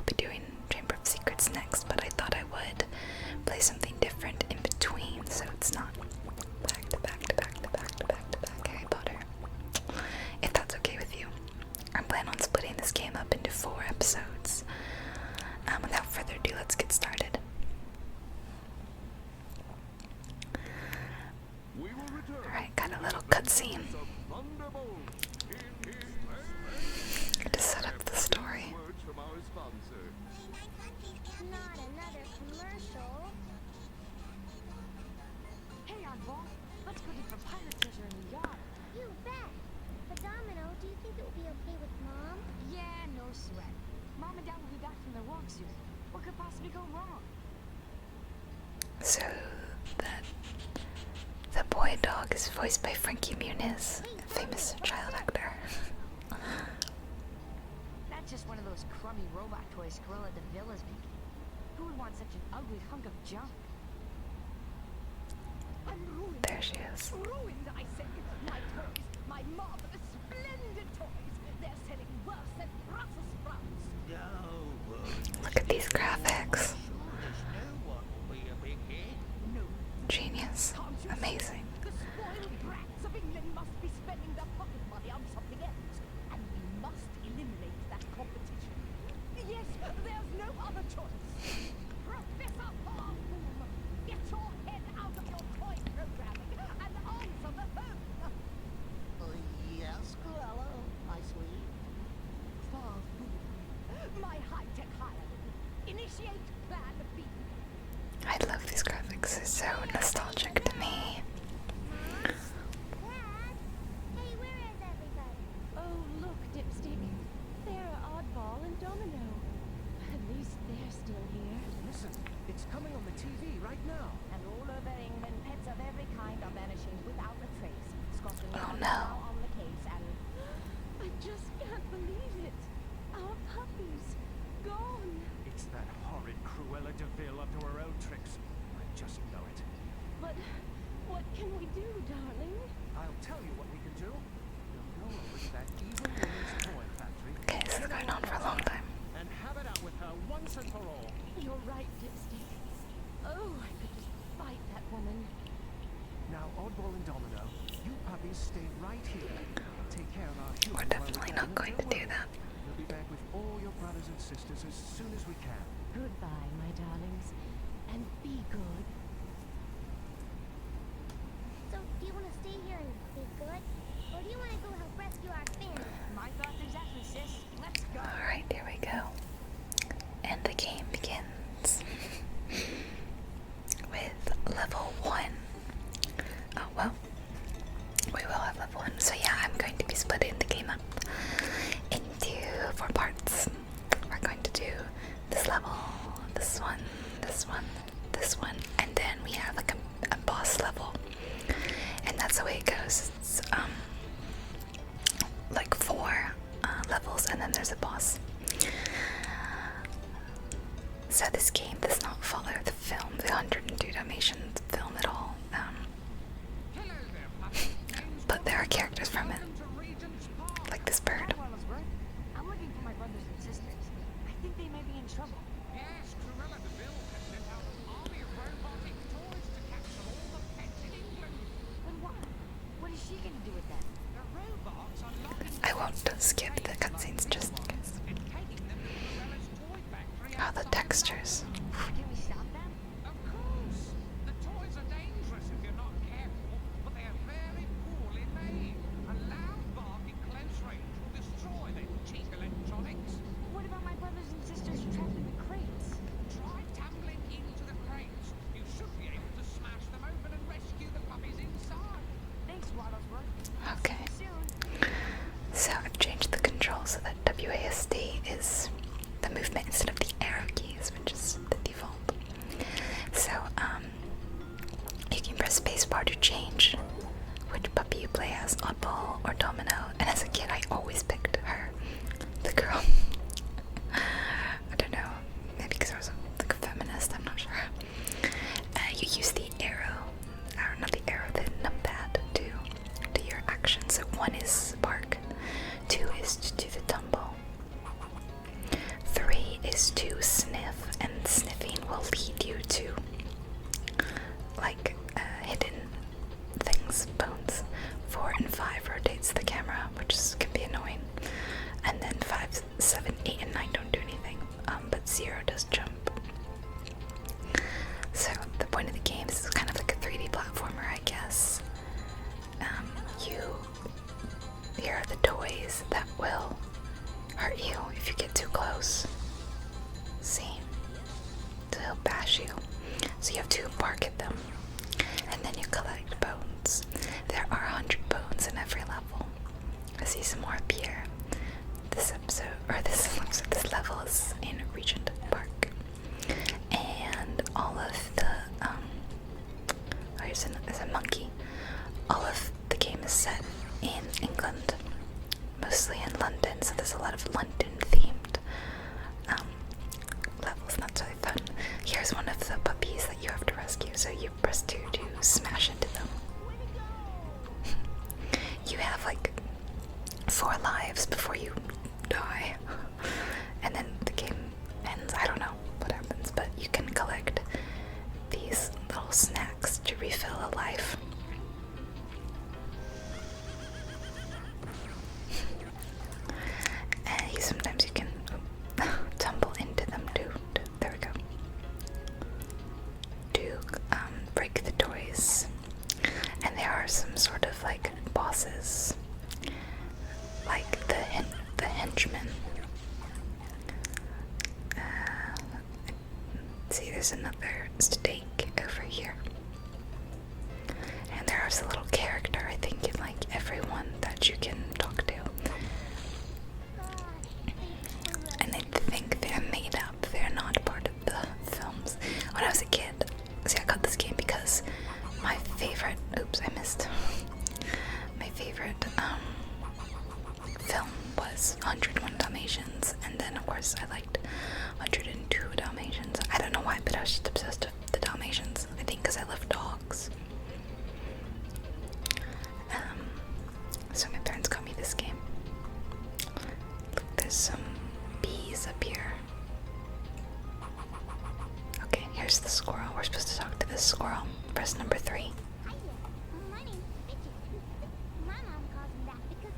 be doing Chamber of Secrets next, but I thought I would play something different in between, so it's not back to back to back to back to back to back Harry Potter. If that's okay with you. I'm planning on splitting this game up into 4 episodes. Without further ado, let's get started. Alright, got a little cutscene to set up the story. Not another commercial. Hey, Oddball, let's go get some pirate treasure in the yard. You bet. But Domino, do you think it will be okay with Mom? Yeah, no sweat. Mom and Dad will be back from their walk soon. What could possibly go wrong? So the boy dog is voiced by Frankie Muniz, a famous child actor. That's just one of those crummy robot toys Cruella de Vil is making. Who would want such an ugly hunk of junk? I'm ruined. There she is. Ruined, I say. My toys, my marvelous, splendid toys. They're selling worse than Brussels sprouts. Look at these graphics. Genius. Amazing. The spoiled brats of England must be spending their pocket money on something else, and we must eliminate that competition. Yes, there's no other choice. Professor Harpoon, get your head out of your toy programming and answer the phone. Yes, Cruella, my sweet. Harpoon, my high-tech hireling. Initiate Plan B. I love these graphics. They're so nostalgic to me. Dad? Hey, where is everybody? Oh, look, Dipstick. They're Oddball and Domino. At least they're still here. Listen, it's coming on the TV right now. And all over England, pets of every kind are vanishing without a trace. Scotland Oh, Yard is no. now on the case, and I just can't believe it. Our puppies gone. It's that horrid Cruella de Vil up to her own tricks. I just know it. But what can we do, darling? I'll tell you what we can do. We'll go over to that evil woman's toy factory. Okay, this is going on for a long time. And have it out with her once and for all. You're right, Dipstick. Oh, I could just fight that woman. Now, Oddball and Domino, you puppies stay right here. Take care of our human. We're definitely not going to do that. We'll be back with all your brothers and sisters as soon as we can. Goodbye, my darlings. And be good. So, do you want to stay here and be good? Or do you want to go help rescue our family? My thoughts exactly, sis. Let's go. Alright, here we go. And the game begins with level 1. Oh, well, we will have level 1. So yeah, I'm going to be splitting the game up into 4 parts. We're going to do this level, this one, this one, this one, and then we have like a boss level. And that's the way it goes. It's like 4 levels, and then there's a boss. So this game does not follow the film, the 102 Dalmatians film at all. But there are characters from it, like this bird. I'm looking for my brothers and sisters. I think they may be in trouble. Yes, Cruella de Vil has sent out an army of robotic toys to capture all the pets in England. But why? What is she going to do with that? The robots are locking I won't skip the cutscenes just because. and taking them to Cruella's toy factory. Oh, the textures. Can we stop them? Of course, the toys are dangerous if you're not careful, but they are very poorly made. A loud bark in close range will destroy the cheap electronics. What about my brothers and sisters trapped in the crates? Try tumbling into the crates. You should be able to smash them open and rescue the puppies inside. Thanks, Waddlesworth. Okay. See you soon. So I've changed the controls so that WASD is the movement instead of the arrow keys, which is the default. is to sniff, and sniffing will lead you to like hidden things, bones. 4 and 5 rotates the camera, which can be annoying. And then 5, 7, 8, and 9 don't do anything, but 0 does jump. So the point of the game is kind of like a 3D platformer, I guess. Here are the toys that will hurt you if you get too close. See? So he'll bash you. So you have to bark at them. And then you collect bones. There are 100 bones in every level. I see some more up here. This level is in Regent Park. And all of the, there's a monkey. All of the game is set in England. Mostly in London, so there's a lot of London-themed levels, and that's really fun. Here's one of the puppies that you have to rescue, so you press 2 to smash into them. You have like 4 lives before you die, and then the game ends. I don't know what happens, but you can collect these little snacks to refill a life. And sometimes you can tumble into them too. There we go. To break the toys. And there are some sort of like bosses, like the henchmen. See, there's another stake over here. And there's a little character, I think, in like everyone that you can talk to. And I think they're made up. They're not part of the films. When I was a kid, see, I got this game because my favorite, oops, I missed. My favorite film was 101 Dalmatians, and then of course I liked 102 Dalmatians. I don't know why, but I was just obsessed with the Dalmatians. I think because I love dogs. So my parents got me this game. Look, there's some bees up here. Okay, here's the squirrel. We're supposed to talk to this squirrel. Press number 3. Hiya, my name's Fidget. My mom calls me that because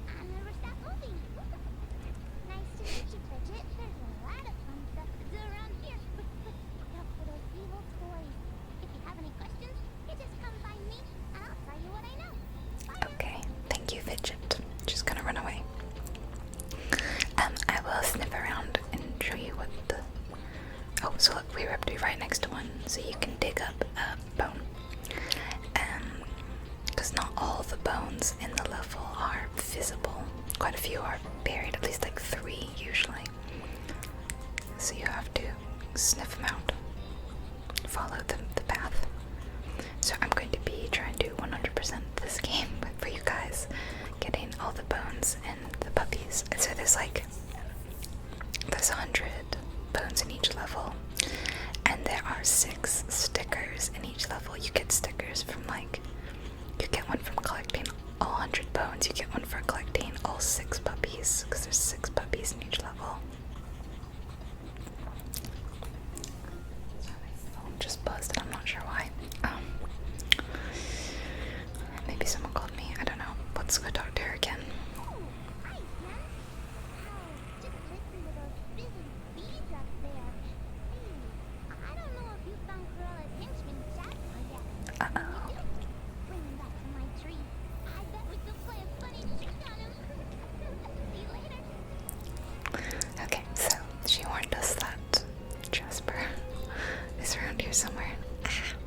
I never stop moving. Nice to meet you, Fidget. There's a lot of fun stuff to do around here. Look out for those evil toys. If you have any questions, you just come find me, and I'll tell you what I know. Bye. Okay, thank you, Fidget. Just gonna run away. I will sniff around and show you what the... Oh, so look, we were up to be right next to one, so you can dig up a bone. Because not all the bones in the level are visible. Quite a few are buried, at least like 3 usually. So you have to sniff them out. Follow the path. So I'm going to be trying to 100% this game for you guys, getting all the bones and the puppies. So there's 100 bones in each level, and there are 6 stickers in each level. You get stickers from you get one from collecting all 100 bones, you get one for collecting all 6 puppies, because there's 6 puppies in each level. My phone just buzzed, and I'm not sure why. Maybe someone called me, I don't know. Let's go talk to her again. Oh, hi, Jen. Oh, just listen to those busy bees up there. Hey, I don't know if you found Corella's henchman Jasper yet. Uh-oh. If you do, bring him back to my tree. I bet we could play a funny trick on him. See you later. Okay, so she warned us that Jasper is around here somewhere.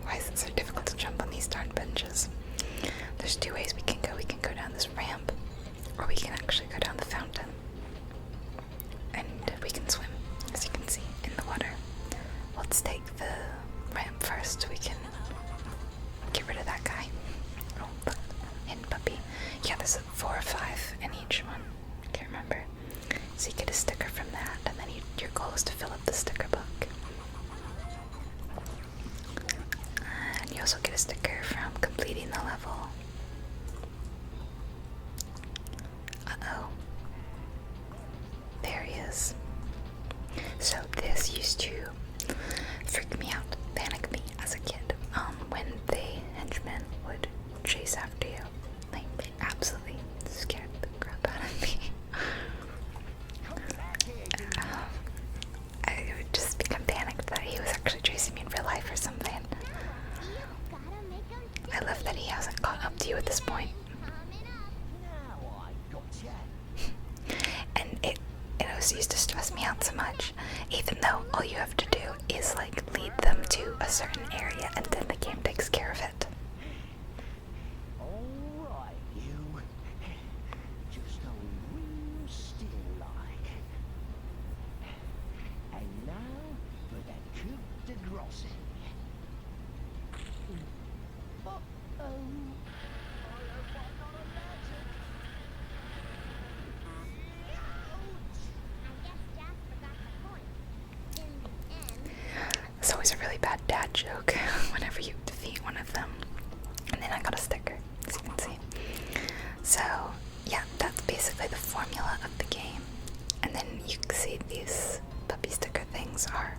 Why is it so difficult to jump on these darn benches? There's 2 ways we can go. We can go down this ramp, or we can actually go down the fountain. And we can swim, as you can see, in the water. Let's take the ramp first so we can get rid of that guy. Oh, look, hidden puppy. Yeah, there's 4 or 5 in each one. I can't remember. So you get a sticker from that, and then your goal is to fill up the sticker book. And you also get a sticker from completing the level. Uh-oh. There he is. So unless you mean real life or something. You gotta make 'em I love that he hasn't caught up to you at this point. coming up. Now I gotcha. And it always used to stress me out so much, even though all you have to do is like lead them to a certain area and then the game takes care of it. Alright, you. Just hold real still like. And now for the coup de grace. Uh-oh. I guess Jasper got the point. In the end, It's always a really bad dad joke whenever you defeat one of them. And then I got a sticker, as you can see. So, yeah, that's basically the formula of the game. And then you can see these puppy sticker things are,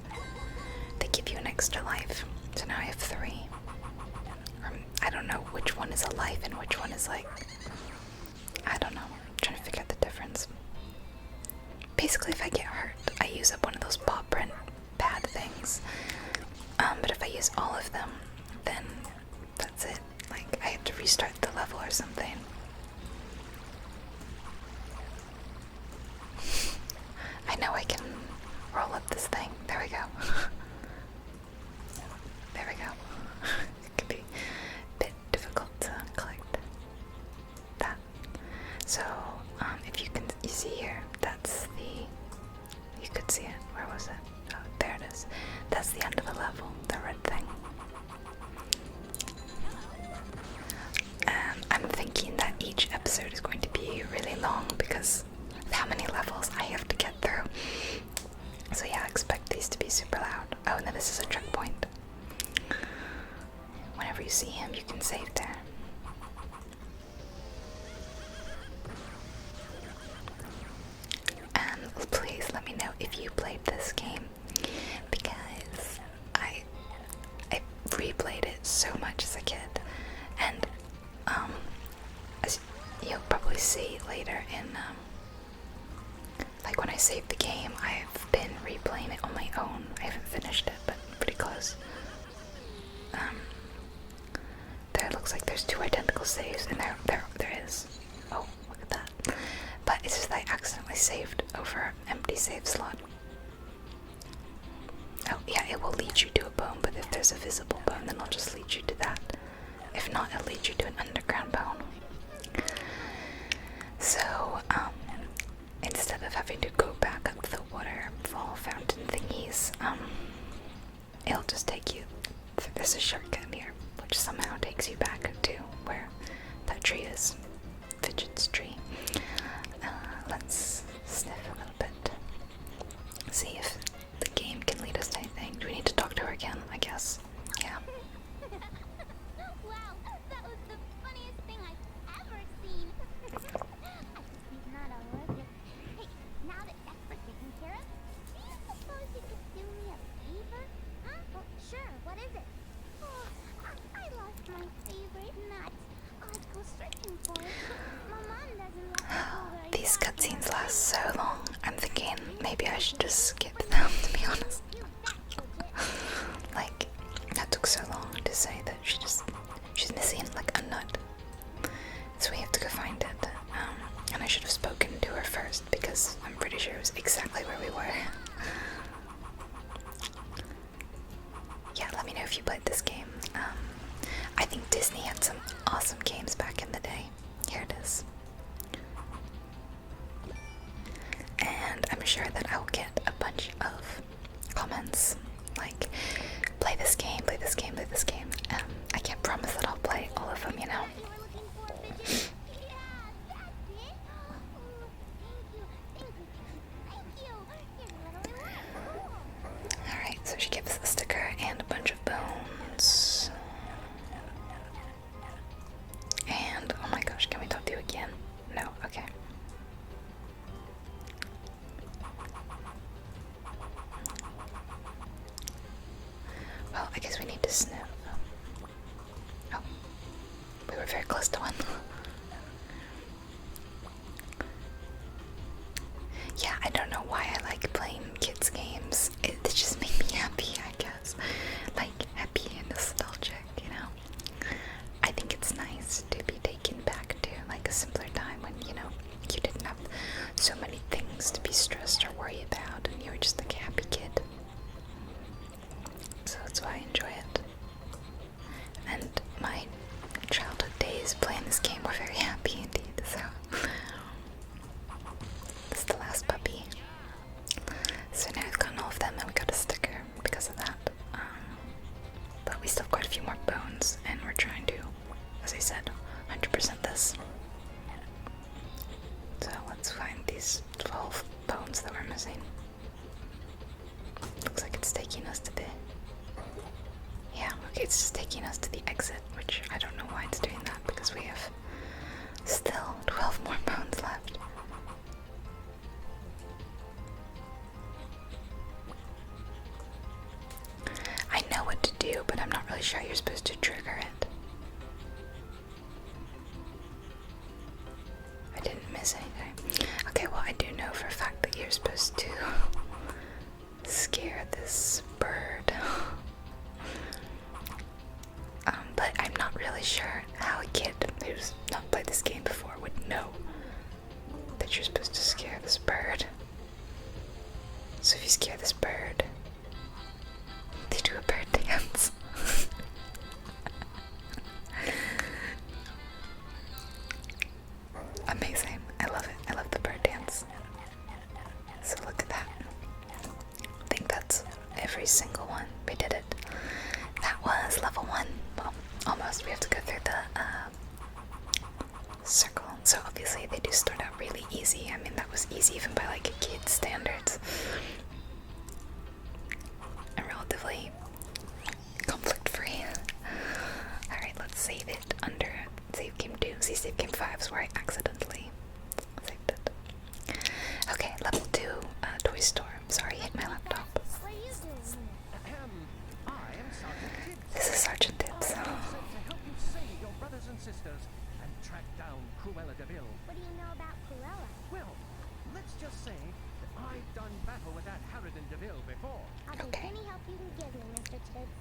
they give you an extra life. So now I have 3. I don't know which one is a life and which one is like, I don't know. I'm trying to figure out the difference. Basically, if I get hurt, I use up one of those paw print pad things. But if I use all of them, then that's it. Like, I have to restart the level or something. I know I can roll up this thing. There we go. There we go. It could be a bit difficult to collect that. So, if you see here, that's the, you could see it. Where was it? Oh, there it is. That's the end of the level, the red thing. I'm thinking that each episode is going to be really long because of how many levels I have to get through. So yeah, I expect these to be super loud. Oh, and then this is a checkpoint. Whenever you see him, you can save there. And please let me know if you played this game, because I replayed it so much as a kid, and as you'll probably see later in like when I save the game, I've been replaying it on my own. I haven't finished it, but pretty close. There looks like there's 2 identical saves, and there is. Oh, look at that. But it's just that I accidentally saved over empty save slot. Oh, yeah, it will lead you to a bone, but if there's a visible bone, then it'll just lead you to that. If not, it'll lead you to an underground bone. So, instead of having to go back up the waterfall fountain thingies, it'll just take you, there's a shortcut here, which somehow takes you back to where that tree is. Fidget's tree. Let's sniff a little bit. See if the game can lead us to anything. Do we need to talk to her again? I guess. Yeah. wow, that was the funniest thing I've ever seen. I guess he's not allergic. Hey, now that Jasper's taken care of, do you suppose you could do me a favor? Huh? Well, sure, what is it? Oh, I lost my favorite nut. I'd go searching for it, but my mom doesn't let me go very These far. cutscenes last so long. I'm thinking maybe I should just skip them, to be honest. Like, that took so long to say that she's missing like a nut. So we have to go find it. And I should have spoken to her first because I'm pretty sure it was exactly where we were. Yeah, let me know if you played this game. I think Disney had some awesome games back in the day. Here it is. And I'm sure that I'll get a bunch of comments like, play this game, play this game, play this game. I can't promise that I'll play all of them, you know. You were looking for Fidget? Yeah, that's it. Oh, thank you. Thank you. Thank you. Here, let it's just taking us to the exit, which I don't know why it's doing that because we have still 12 more bones left. I know what to do, but I'm not really sure you're supposed to trigger it. I didn't miss anything. Okay, well, I do know for a fact that you're supposed to scare this bird. But I'm not really sure how a kid who's not played this game before would know that you're supposed to scare this bird. So if you scare this bird, they do a bird dance. Amazing. I love it. I love the bird dance. So look at that. I think that's every single one. We did it. That was level 1. Well, almost. We have to go through the circle. So obviously they do start out really easy. I mean, that was easy even by like a kid's standards. And relatively conflict-free. Alright, let's save it under save game 2. See, save game 5 is where I accidentally saved it. Okay, level 2, toy store. Sorry, hit my laptop. What are you doing here? I am Sergeant Tibbs. This is Sergeant Tibbs. Sent to help you save your brothers and sisters and track down Cruella de Vil. What do you know about Cruella? Well, let's just say that I've done battle with that Harridan de Vil before. I'll Okay. take any help you can give me, Mr. Tibbs.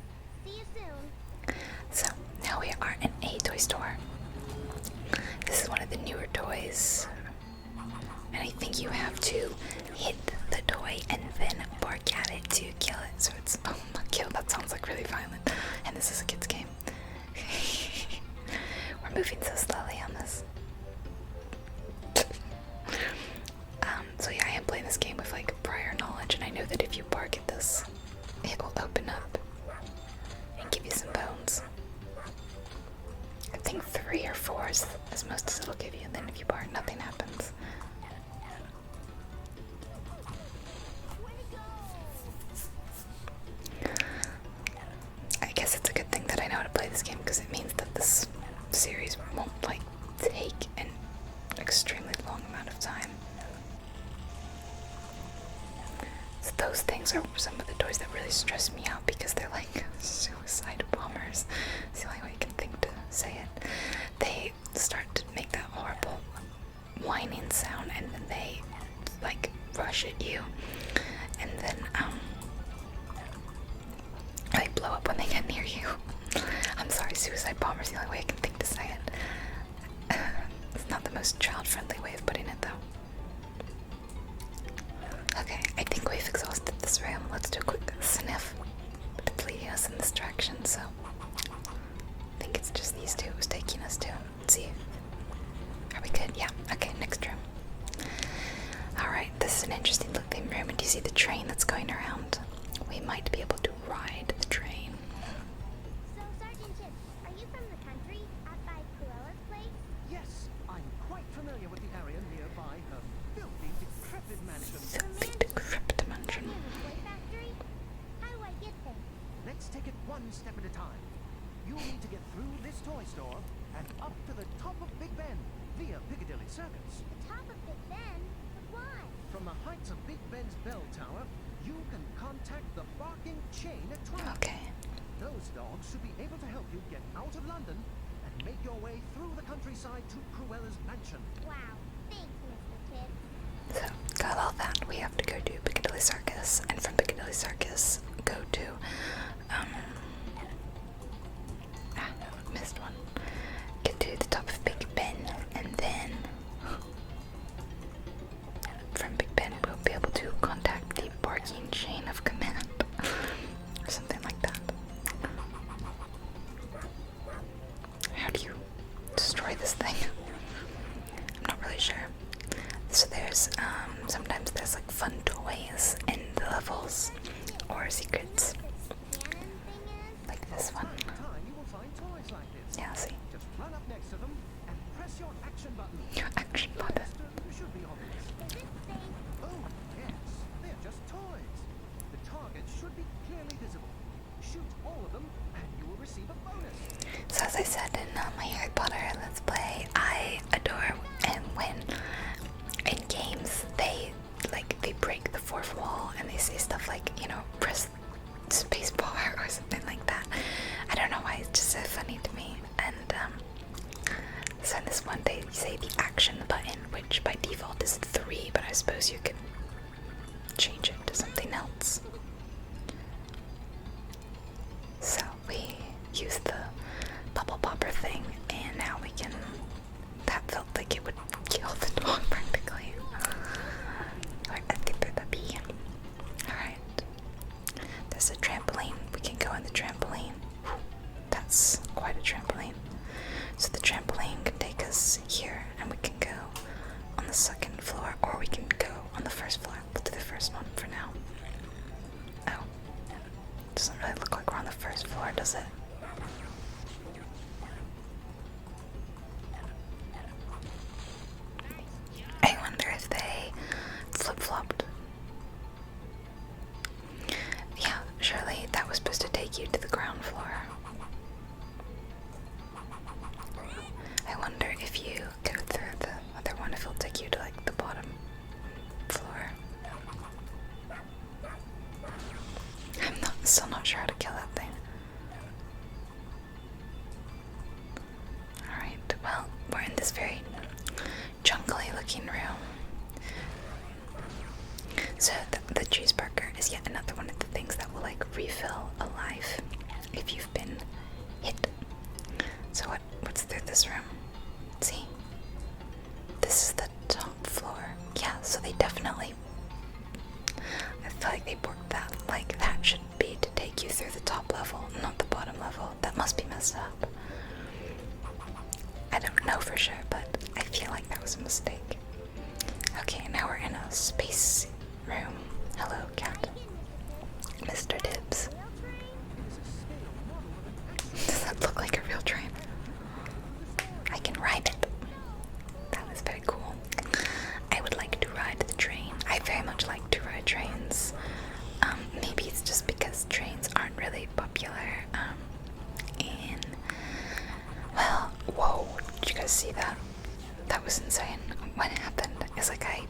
See you soon. So, now we are in a toy store. This is one of the newer toys. And I think you have to hit the toy and then bark at it to kill it. So it's, oh, not kill, that sounds like really violent. And this is a kid's game. We're moving so slowly on this. So yeah, I am playing this game with like prior knowledge, and I know that if you bark at this, it will open up and give you some bones. I think 3 or 4 is as most as it'll give you, and then if you bark, nothing happens. I guess it's a good thing that I know how to play this game because it means that this series won't like take an extremely long amount of time. So those things are some of the toys that really stress me out because they're like suicide bombers. It's the only way I can think to say it. They start to make that horrible whining sound and then they like rush at you and then they blow up when they get near you. I'm sorry, suicide bombers, the only way I can think to say it. It's not the most child-friendly way of putting it though. Okay, I think we've exhausted this room. Let's do a quick sniff. But it's leading us in this direction, so I think it's just these two it was taking us to. Let's see. Are we good? Yeah. Okay, next room. Alright, this is an interesting looking room. And do you see the train that's going around? We might be able to ride the train. So, Sergeant Tibbs, are you from the country out by Cruella's place? Yes, I'm quite familiar with the area nearby her filthy, decrepit mansion. Filthy, decrepit mansion. Near the toy factory? How do I get there? Let's take it one step at a time. You'll need to get through this toy store and up to the top of Big Ben via Piccadilly Circus. The top of Big Ben? But why? From the heights of Big Ben's bell tower, you can contact the barking chain at 12. Okay. Those dogs should be able to help you get out of London and make your way through the countryside to Cruella's mansion. Wow. Thanks, Mr. Tibbs. So, got all that. We have to go to Piccadilly Circus, and from Piccadilly Circus, go to, missed one. Get to the top of Big Ben, and then from Big Ben, we'll be able to contact the barking chain of command, or something like that. How do you destroy this thing? I'm not really sure. So there's, sometimes there's like fun toys in the levels, or secrets, Cannon thing is? like this one. Time you will find toys like this. Yeah, see, Just run up next to them and press your action button. your action button. Should be obvious. Does it say? Oh, yes. They're just toys. The target should be clearly visible. Shoot all of them, and you will receive a bonus. So as I said in my Harry Potter Let's Play, I adore and when in games they break the fourth wall and they say stuff like, you know, press space bar or something like that. I don't know why, it's just so funny to me. And so in this one they say the action button, which by default is 3, but I suppose you could change it to something else. So we use the bubble popper thing, and now we can. That felt like it would kill the dog practically. Or at the puppy. Alright. There's a trampoline. We can go on the trampoline. That's quite a trampoline. So the trampoline can take us here, and we can go on the second floor, or we can go on the first floor. We'll do the first one for now. Oh. Doesn't really look like we're on the first floor, does it? I wonder if they flip-flopped. Yeah, surely that was supposed to take you to the ground floor. I wonder if you go through the other one, if it'll take you to like the bottom floor. Still not sure how to kill that thing. Alright, well, we're in this very jungly looking room. So the cheeseburger is yet another one of the things that will like refill a life if you've been hit. So what's through this room? Let's see. This is the top floor. Yeah, so they definitely, I feel like they worked that like that should be to take you through the top level, not the bottom level. That must be messed up. I don't know for sure, but I feel like that was a mistake. Okay, now we're in a space room. Hello, cat. Mr. Dibs. Does that look like a real train? I can ride it. That was very cool. I would like to ride the train. I very much like to ride trains. Maybe it's just because trains aren't really popular. Well, whoa, did you guys see that? That was insane. What happened is like I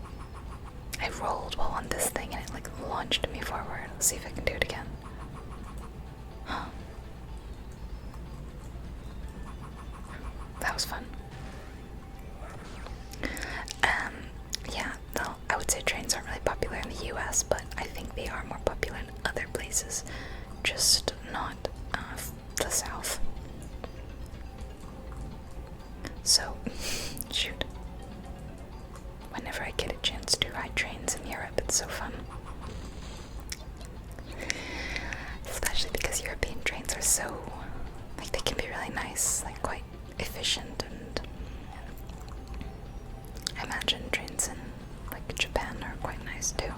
rolled while on this thing and it like launched me forward. Let's see if I can do it again. Huh. That was fun. Yeah, no, I would say trains aren't really popular in the US, but I think they are more popular in other places, just not the South. So, shoot. Whenever I get a chance to ride trains in Europe, it's so fun. Especially because European trains are so, like, they can be really nice, like quite efficient, and I imagine trains in like Japan are quite nice too.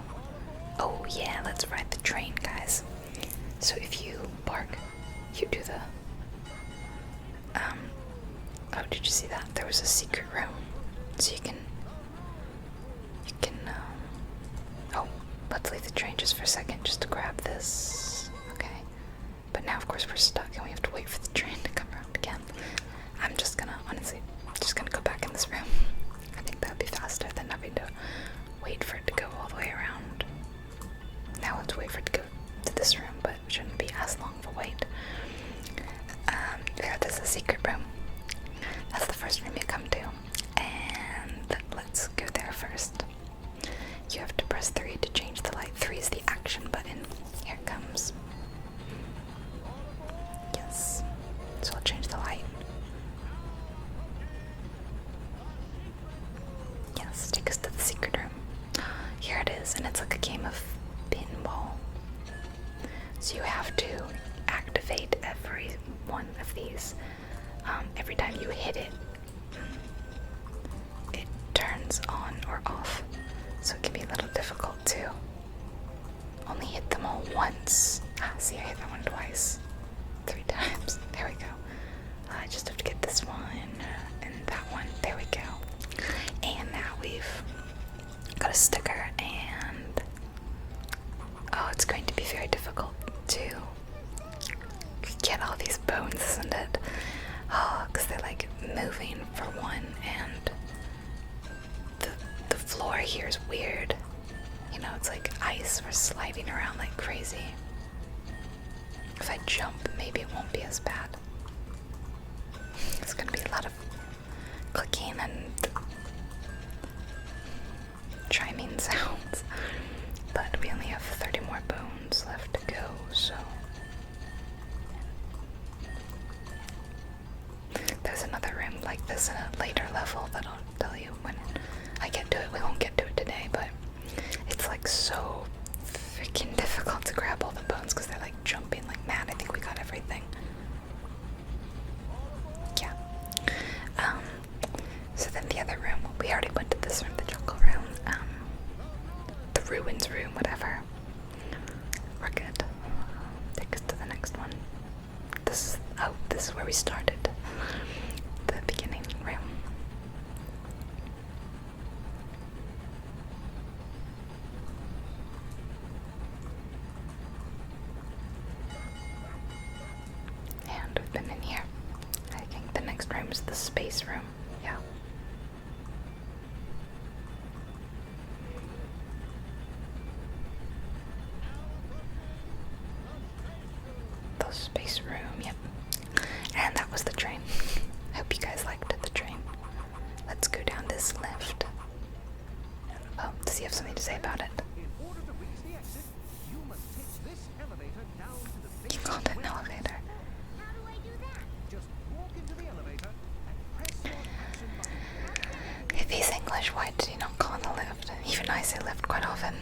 Oh yeah, let's ride the train, guys. So if you bark, you do the oh, did you see that? There was a secret room. So you can oh, let's leave the train just for a second just to grab this. Okay. But now of course we're stuck and we have to wait for the train to come around again. I'm just gonna, honestly, just gonna go back in this room. I think that would be faster than having to wait for it to go all the way around. Now let's wait for it to go to this room, but it shouldn't be as long of a wait. There's a secret room. That's the first room you come to. And let's go there first. You have to press 3 to change the light. 3 is the action button. Here it comes. Yes. So I'll change the light. Yes, take us to the secret room. Here it is, and it's like a game of pinball. So you have to activate every one of these. Every time you hit it, it turns on or off. So it can be a little difficult to only hit them all once. See, I hit that one twice. 3 times. There we go. I just have to get this one and that one. There we go. And now we've got a sticker, and oh, it's going to be very difficult to bones, isn't it? Oh, because they're like moving for one, and the floor here is weird. You know, it's like ice. We're sliding around like crazy. If I jump, maybe it won't be as bad. It's gonna be a lot of clicking and chiming sounds. But we only have 30 more bones left to go, so. There's another room like this in a later level that I'll tell you when I get to it. We won't get to it today, but it's like so freaking difficult to grab all the bones because they're like jumping like mad. I think we got everything. Yeah. So then the other room, we already went to this room, the jungle room, the ruins room, whatever. We're good. Take us to the next one. This is where we started. The beginning room. And we've been in here. I think the next room is the space room. Yeah. The space room, yep. And that was the train. Hope you guys liked the train. Let's go down this lift. Oh, does he have something to say about it? In order to reach the exit, you must take this elevator down to the You big called it an elevator. How do I do that? Just walk into the elevator and press your action button. If he's English, why did he not call it a lift? Even I say lift quite often.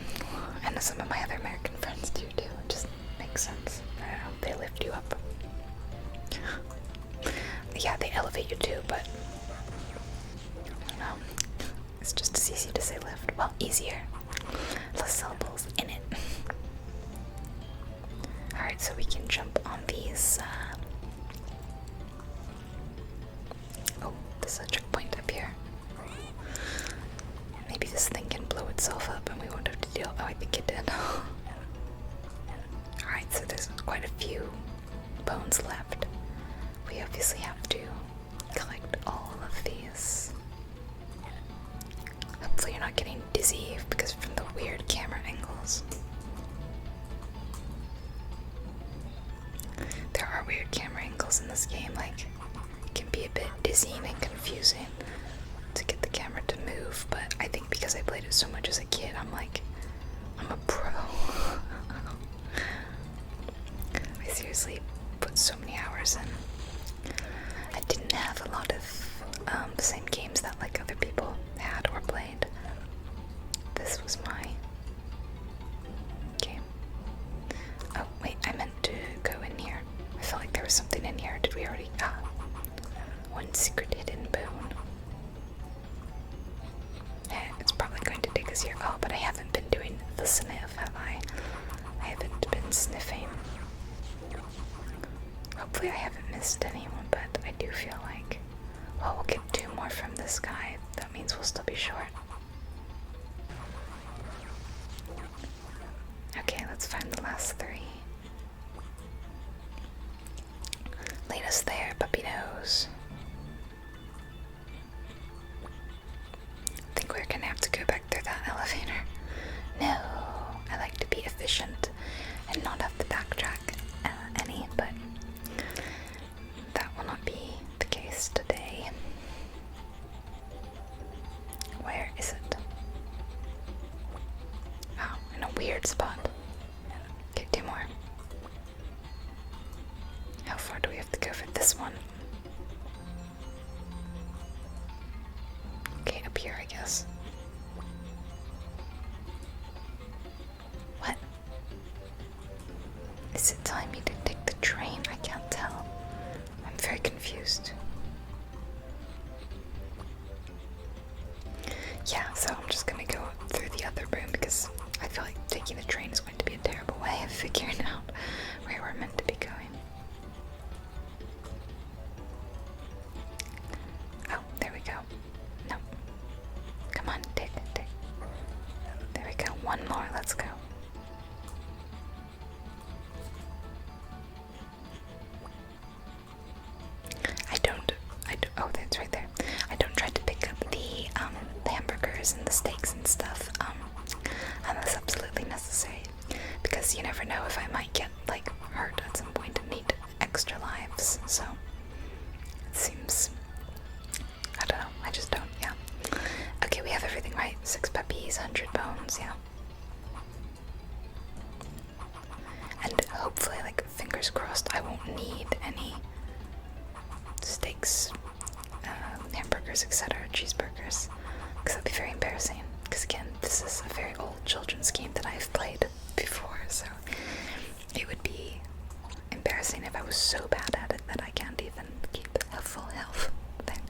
And some of my other American friends do too. It just makes sense. I don't know, they lift you up. Yeah, they elevate you too, but I don't know. It's just as easy to say lift. Well, easier. Less syllables in it. Alright, so we can jump on these. Oh, there's a checkpoint up here. Maybe this thing can blow itself up and we won't have to deal. Oh, I think it did. Alright, so there's quite a few bones left. We obviously have to collect all of these. Hopefully you're not getting dizzy because from the weird camera angles. There are weird camera angles in this game, like it can be a bit dizzying and confusing to get the camera to move, but I think because I played it so much as a kid, I'm a pro. I seriously put so many hours in. I didn't have a lot of the same games that like other people had or played. This was my game. Oh wait, I meant to go in here. I felt like there was something in here. Did we already? Ah, one secret hidden bone. It's probably going to take us here. Oh, but I haven't been doing the sniff, have I? I haven't been sniffing. Hopefully I haven't missed anyone, but I do feel like, well, we'll get 2 more from this guy. That means we'll still be short. Okay, let's find the last 3. Lead us there, puppy nose. I think we're gonna have to go back through that elevator. No, I like to be efficient and not have to backtrack any, but that will not be the case today. Where is it? Oh, in a weird spot. Okay, 2 more. How far do we have to go for this one? Okay, up here, I guess. What? Is it telling me to take the train? I can't tell. I'm very confused. Yeah, so I'm just gonna go through the other room because I feel like taking the train is going to be a terrible way of figuring out where we're meant to be going. Oh, there we go. No. Come on, take. There we go. One more, let's go. never know if I might get like hurt at some point and need extra lives. So it seems, I don't know, I just don't, yeah. Okay, we have everything right. 6 puppies, 100 bones, yeah. And hopefully, like, fingers crossed, I won't need any steaks, hamburgers, etc., cheeseburgers, because that'd be very embarrassing. Because again, this is a very old children's game that I've played before, so it would be embarrassing if I was so bad at it that I can't even keep a full health thing.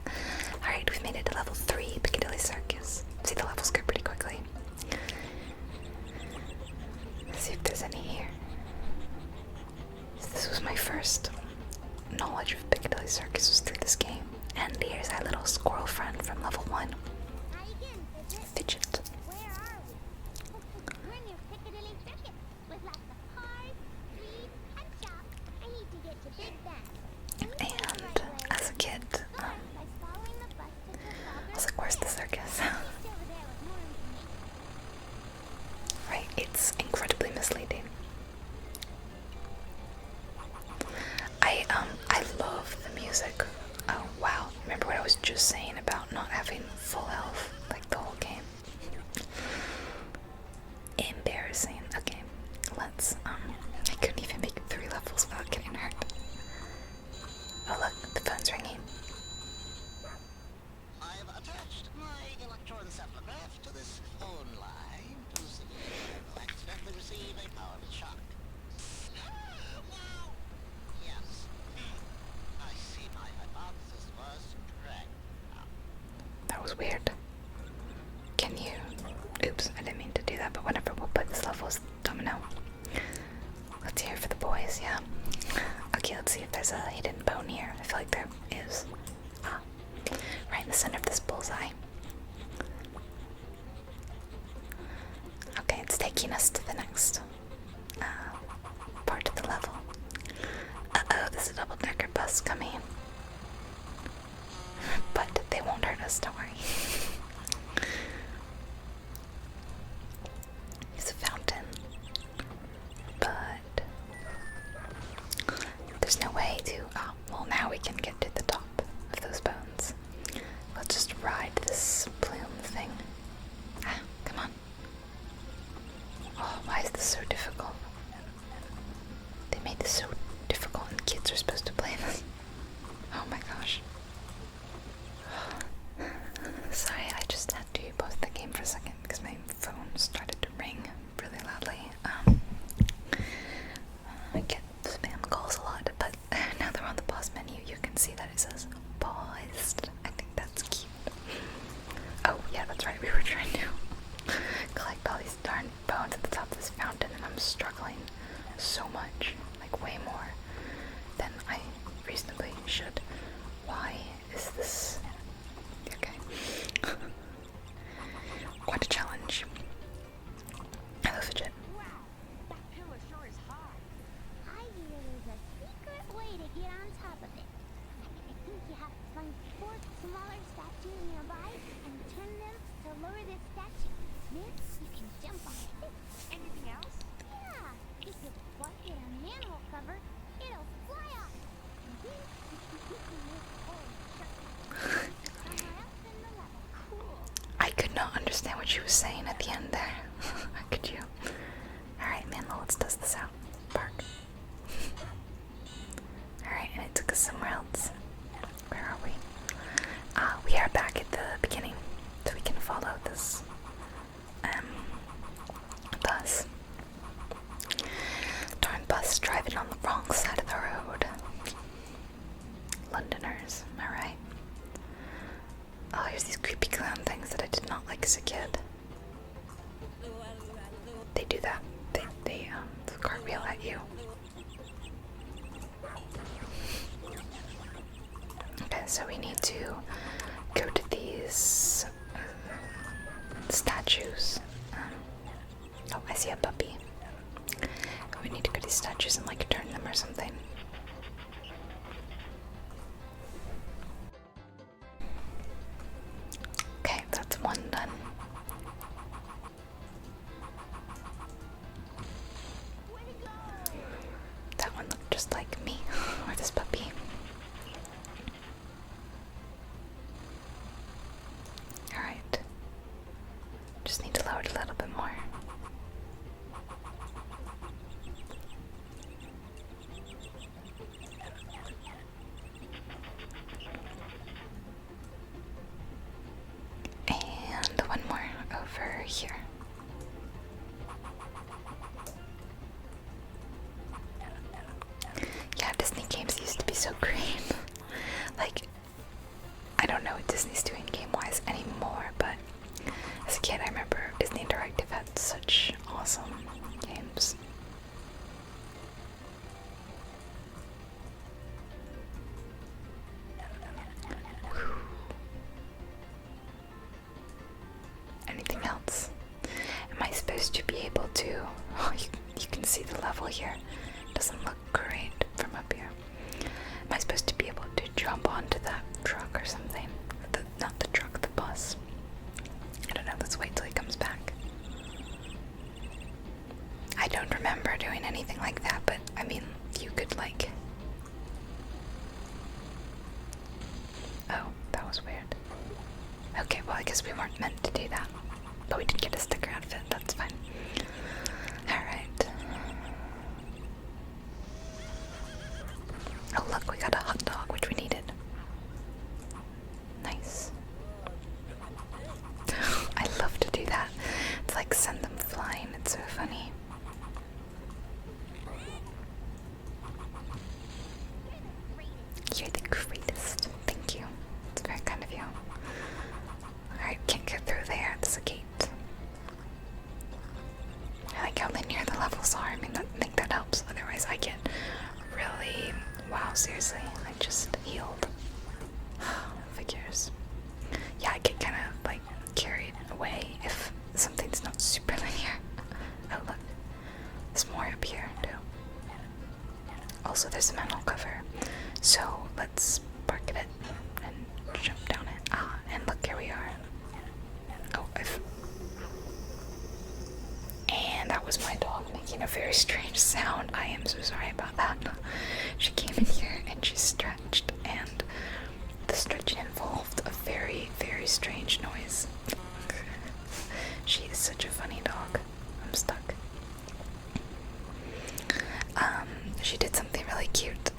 Alright, we've made it to level 3, Piccadilly Circus. See, the levels go pretty quickly. Let's see if there's any here. This was my first knowledge of Piccadilly Circus was through this game. And here's our little squirrel friend from level 1. Fidget. Where are we? We're near Piccadilly Circus with lots of cars, streets, and shops. I need to get to Big Ben. And as a kid, I was like, where's the circus? Right, it's incredibly misleading. I love the music. Oh wow, remember what I was just saying about not having full health, like the whole game? Embarrassing. Okay, let's, I couldn't even make it 3 levels without getting hurt. Oh look, the phone's ringing. I've attached my electroencephalograph to this phone line to see if I will accidentally receive a powerful shock. Wow! Yes. I see my hypothesis was correct. That was weird. Can you... Oops, I didn't mean to do that, but whatever, we'll put this level as domino. Let's hear for the boys, yeah. Okay, let's see if there's a hidden bone here. I feel like there is. Ah, right in the center of this bullseye. Okay, it's taking us to the next part of the level. Uh-oh, there's a double-decker bus coming. But they won't hurt us, don't worry. There's a fountain. But there's no way to... Oh, well now we can get to the top of those bones. Let's just ride this plume thing. Ah, come on. Oh, why is this so difficult? They made this so difficult and kids are supposed to play this. Oh my gosh. Sorry, I just had to pause the game for a second because my phone started to ring really loudly. I get spam calls a lot, but now they're on the pause menu, you can see that it says paused. I think that's cute. Oh, yeah, that's right, we were trying to collect all these darn bones at the top of this fountain, and I'm struggling so much, like way more than I reasonably should. Why is this... Okay. Quite a challenge. Hello, Fidget. Wow, that pillar sure is high. I hear there's a secret way to get on top of it. I think you have to find 4 smaller statues nearby and turn them to lower this statue. Then you can jump on it. Anything else? Yeah, if you plug it on manhole cover, it'll fly off. And then you can move forward somewhere else in the level. Cool. I could not understand what she was saying at the end there. How could you? Alright, Manlo, let's test this out. Park. Alright, and it took us somewhere else. Where are we? We are back at the beginning, so we can follow this bus. Darn bus driving on the wrong side of the road. Londoners, am I right? Oh, here's these creepy clown things that I did not like as a kid. They do that. They cartwheel at you. Okay, so we need to go to these statues. Oh, I see a puppy. We need to go to these statues and like turn them or something. Okay, that's one done. Wait, so great. Like, I don't know what Disney's doing game-wise anymore, but as a kid I remember Disney Interactive had such awesome games. Anything else? Am I supposed to be able to... Oh, you can see the level here. Doesn't look great from up here. Am I supposed to be able to jump onto that truck or something? Not the truck, the bus. I don't know, let's wait till he comes back. I don't remember doing anything like that, but I mean, you could like... Oh, that was weird. Okay, well I guess we weren't meant to do that. But we did get a sticker outfit, that's fine. Alright. Oh look, we got a hot dog, which we needed. Nice. I love to do that. It's like send them flying, it's so funny. You're the greatest. Thank you. It's very kind of you. Alright, can't get through there. There's a gate. I like how linear the levels are. I mean, I think that helps. Otherwise, I get really... Wow, seriously. I just healed. Figures. Yeah, I get kind of, like, carried away if something's not super linear. Oh, look. There's more up here, too. Also, there's a manhole cover. So, let's park it and jump down it. Ah, and look, here we are. Oh, and that was my dog making a very strange sound. I am so sorry about that. She came in here and she stretched, and the stretching involved a very, very strange noise. She is such a funny dog. I'm stuck. She did something really cute.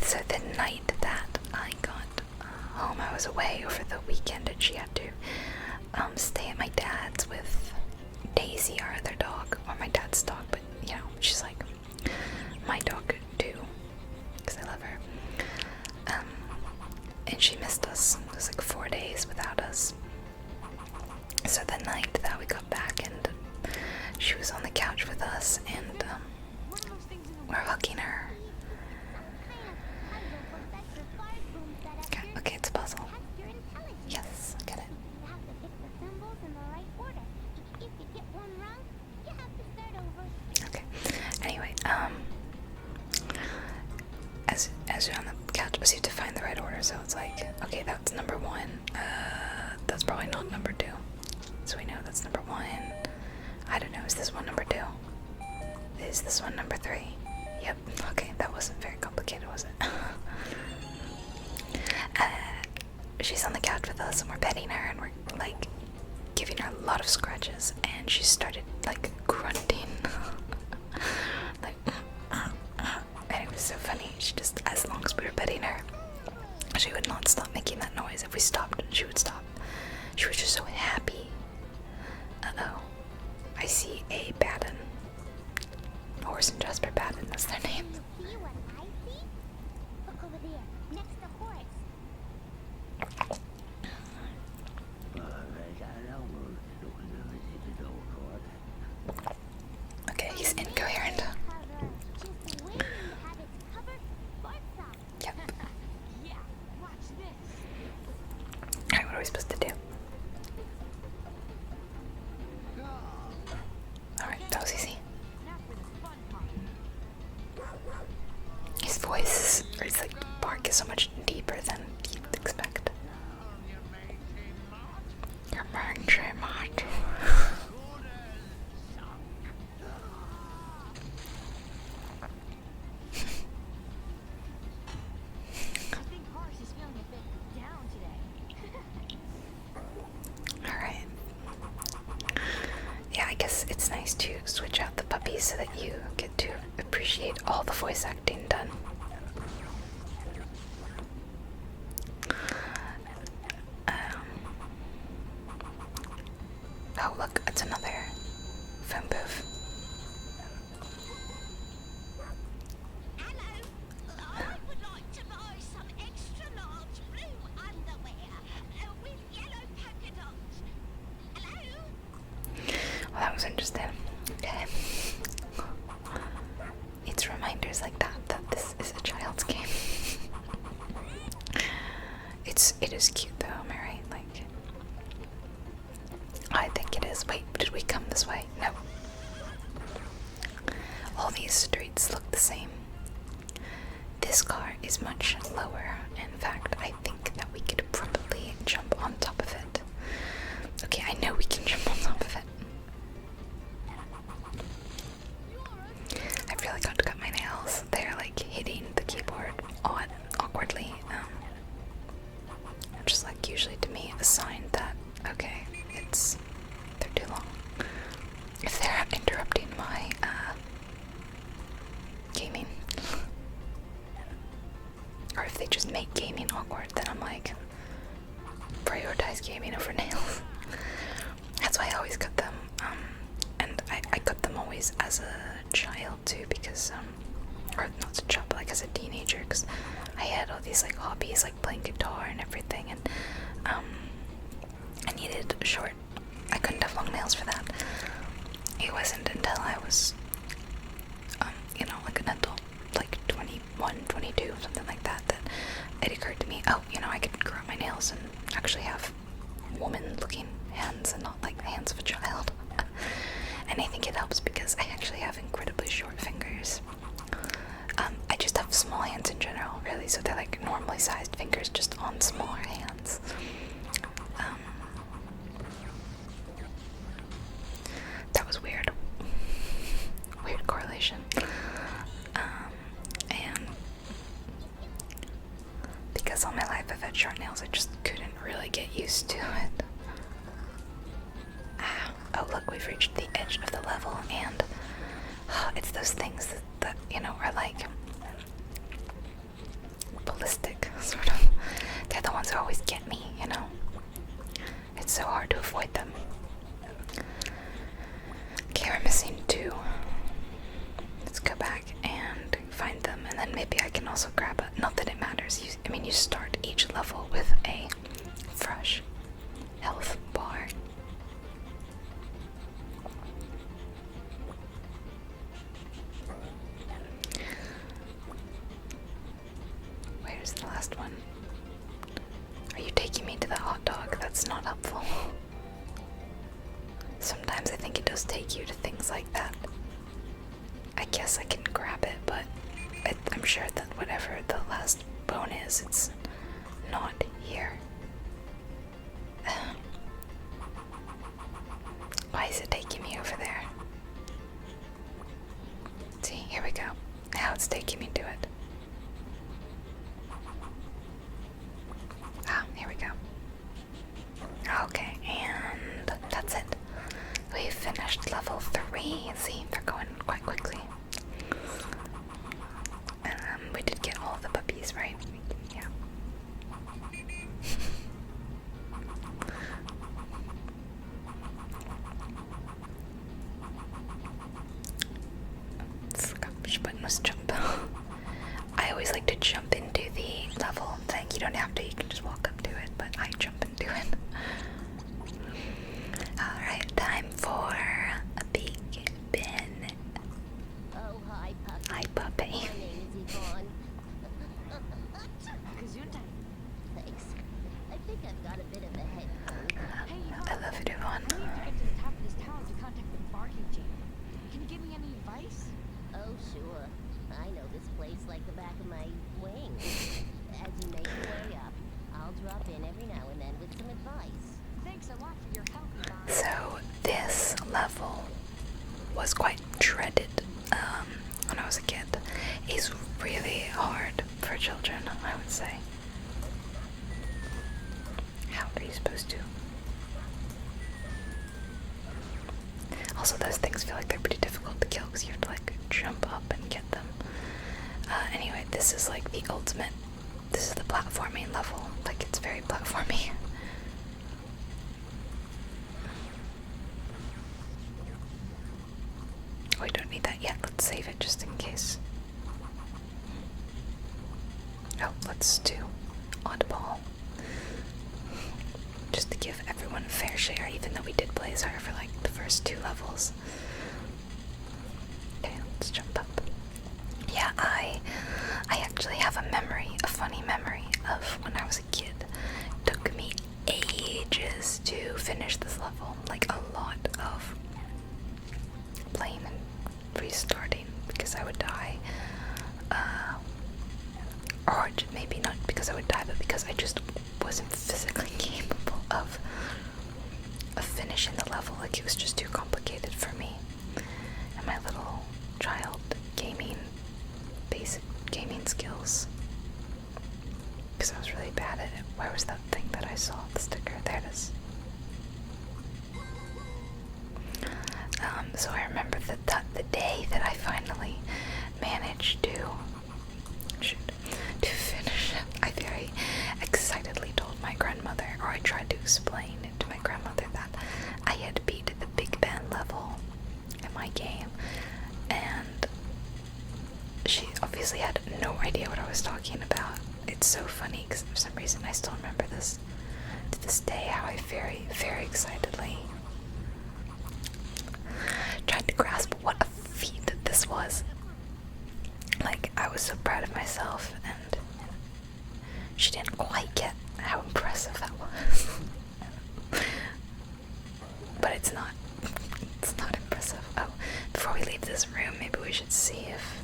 So the night that I got home, I was away over the weekend, and she had to stay at my dad's with Daisy, our other dog, or my dad's dog, but you know, she's like my dog too, because I love her. And she missed us. It was like 4 days without us. So the night that we got back, and she was on the couch with us, and we're hugging her. Okay, it's a puzzle. Yes, I get it. You have to pick the symbols in the right order. If you get one wrong, you have to start over. Okay. Anyway, as you're on the couch, you have to find the right order. So it's like, okay, that's number 1. That's probably not number 2. So we know that's number 1. I don't know. Is this one number 2? Is this one number 3? Yep. Okay, that wasn't very complicated, was it? She's on the couch with us, and we're petting her, and we're like giving her a lot of scratches, and she started like grunting. Like, and it was so funny. She just, as long as we were petting her, she would not stop making that noise. If we stopped, she would stop. She was just so happy. Uh-oh. I see a Baden. Horse and Jasper Baden, that's their name. See what I see? Look over there, next to Horace. Okay, he's incoherent. Just waiting to have its covered sports off. Yep. Yeah, watch this. Alright, what are we supposed to do? Alright, that was easy. Now for the fun part. His voice or his like bark is so much deeper than you'd expect. You're very much. I think Horace is feeling a bit down today. Alright. Yeah, I guess it's nice to switch out the puppies so that you get to appreciate all the voice acting done. Oh look, it's another phone booth. Hello. all these streets look the same. This car is much lower. In fact, I think that we could probably jump on top of it. Okay, I know we can jump on top of it. I really got to cut my nails. They're like hitting the keyboard awkwardly. Just like usually to me a sign that, okay, they're too long. If they're interrupting my gaming, or if they just make gaming awkward, then I'm like, prioritize gaming over nails. That's why I always cut them. And I cut them always as a child too, because or not as a child, but like as a teenager, because I had all these like hobbies, like playing guitar and everything, and I needed short. I couldn't have long nails for that. It wasn't until I was, you know, like an adult, like 21, 22, something like that, that it occurred to me, oh, you know, I could grow my nails and actually have woman-looking hands and not like the hands of a child. And I think it helps because I actually have incredibly short fingers. I just have small hands in general, really, so they're like normally sized fingers just on smaller hands. That was weird. Weird correlation. And because all my life I've had short nails, I just couldn't really get used to it. Oh look, we've reached the edge of the level, and it's those things that you know, are like ballistic, sort of. They're the ones who always get me, you know. It's so hard to avoid them. Okay, we're missing 2. Let's go back and find them, and then maybe I can also grab a, not that it matters, I mean, you start each level with a fresh health bar. Where's the last one? Are you taking me to the hot dog? That's not helpful. Sometimes I think it does take you to things like that. I guess I can grab it, but I'm sure that whatever the last bone is, it's not here. Why is it taking me over there? See, here we go. Now it's taking me to it. Ah, here we go. Okay, and that's it. We've finished level 3. See, they're going quite quickly. We did get all the puppies, right? Yeah. Forgot which button was jump. I always like to jump into the level thing. You don't have to, you can just walk up to it, but I jump into it. Alright, time for a Big Ben. Oh, hi, Puppy. Hi, puppy. My name is Yvonne. Gesundheit. Thanks. I think I've got a bit of a head cold. Hey, I love it, Yvonne. we need to get to the top of this tower to contact the barking team. Can you give me any advice? Oh, sure. I know this place like the back of my wing. As you make your way up, I'll drop in every now and then with some advice. Thanks a lot for your help, Yvonne. So this level was quite dreaded when I was a kid. It's really hard for children, I would say. How are you supposed to? Also, those things feel like they're pretty difficult to kill because you have to like jump up and get them. Anyway, this is like the ultimate. This is the platforming level. Like, it's very platformy. We don't need that yet. Let's save it just in case. Oh, let's do oddball. Just to give everyone a fair share, even though we did play as hard for like the first 2 levels. Okay, let's jump up. Yeah, I actually have a memory, a funny memory of when I was a kid. It took me ages to finish this level. Like a lot of playing and restarting because I would die. Or maybe not because I would die, but because I just wasn't physically capable of finishing the level. Like, it was just too complicated for me. And my little child basic gaming skills. Because I was really bad at it. Where was that thing that I saw? The sticker. There it is. So I remember that the day that I finally managed to finish it, I very excitedly told my grandmother, or I tried to explain it to my grandmother, that I had beat the Big Ben level in my game, and she obviously had no idea what I was talking about. It's so funny because for some reason I still remember this to this day, how I very, very excitedly tried to grasp what a feat this was. Like, I was so proud of myself, and she didn't quite get how impressive that was. But it's not impressive. Oh, before we leave this room, maybe we should see if...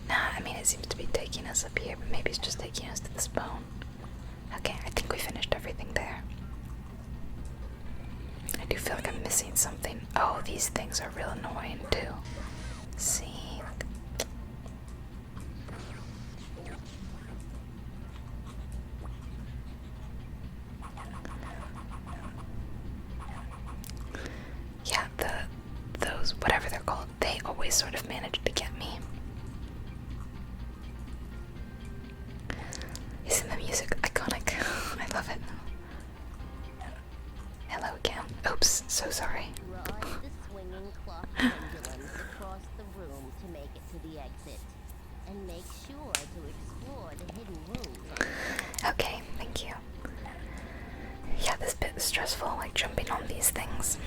Nah, I mean, it seems to be taking us up here, but maybe it's just taking us to this bone. Okay, I think we finished everything there. I do feel like I'm missing something. Oh, these things are real annoying too. See? Yeah, those, whatever they're called, they always sort of manage to get me. Isn't the music iconic? I love it. Hello again. Oops, so sorry. Ride the swinging clock pendulums across the room to make it to the exit. And make sure to explore the hidden rooms. Okay, thank you. Yeah, this bit is stressful, like jumping on these things.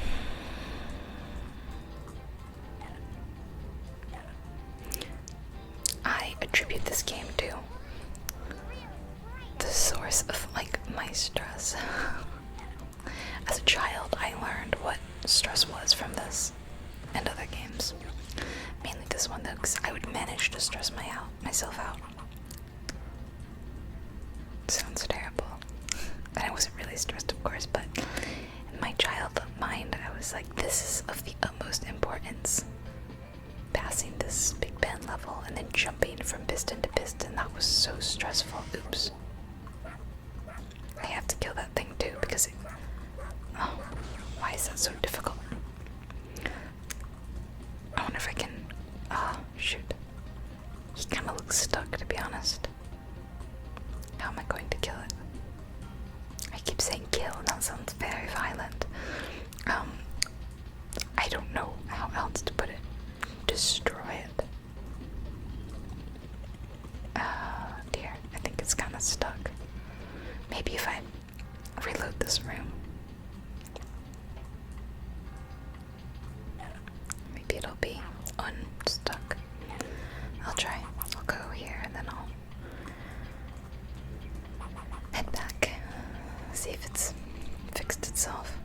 I attribute this game to the source of, like, my stress. As a child, I learned what stress was from this and other games. Mainly this one, though, because I would manage to stress myself out. Sounds terrible. And I wasn't really stressed, of course, but in my child mind, I was like, this is of the utmost importance. Passing this Big Ben level and then jumping from piston to piston, that was so stressful. Oops. I have to kill that thing too, because it... Oh, why is that so difficult? I wonder if I can... Oh, shoot. He kind of looks stuck, to be honest. How am I going to kill it? I keep saying kill, and that sounds very violent. I don't know how else to put it. Destroy it. Dear, I think it's kind of stuck. Maybe if I reload this room, maybe it'll be unstuck. I'll try. I'll go here and then I'll head back, see if it's fixed itself.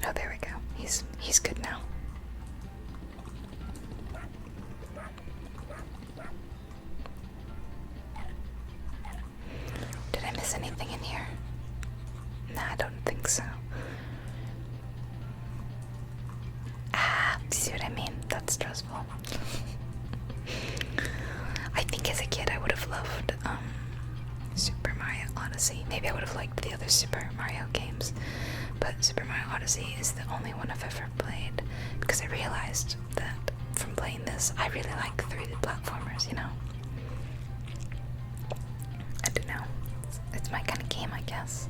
Oh, there we go. He's good now. Did I miss anything in here? Nah, I don't think so. Ah, you see what I mean? That's stressful. I think as a kid I would have loved Super Mario Odyssey. Maybe I would have liked the other Super Mario games, but Super Mario Odyssey is the only one I've ever played because I realized that from playing this, I really like 3D platformers, you know? I don't know. It's my kind of game, I guess.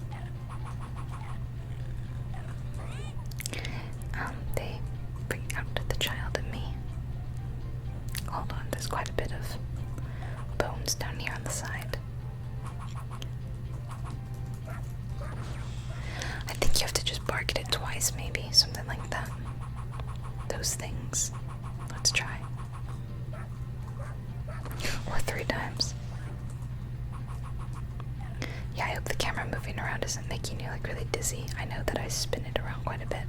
They bring out the child in me. Hold on, there's quite a bit of bones down here on the side. I think you have to just bark at it twice, maybe, something like that. Those things. Let's try. Or 3 times. Yeah, I hope the camera moving spin around isn't making you like really dizzy. I know that I spin it around quite a bit.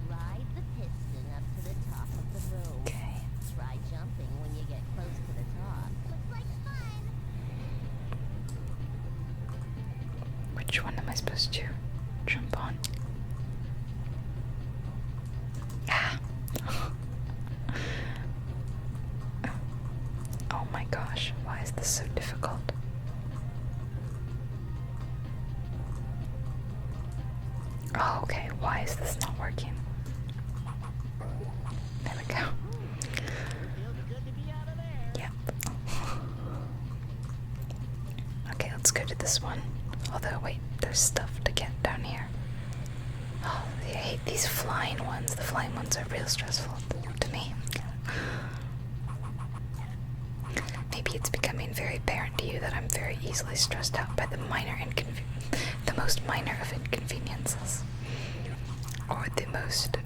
Ride the piston up to the top of the room. Okay. Try jumping when you get close to the top. Looks like fun. Which one am I supposed to jump on? Ah. Oh my gosh, why is this so difficult? Oh, okay, why is this not working? There we go. Yep. Okay, let's go to this one. Although, wait, there's stuff to get down here. Oh, I hate these flying ones. The flying ones are real stressful to me. Maybe it's becoming very apparent to you that I'm very easily stressed out by the most minor of inconveniences. Or the most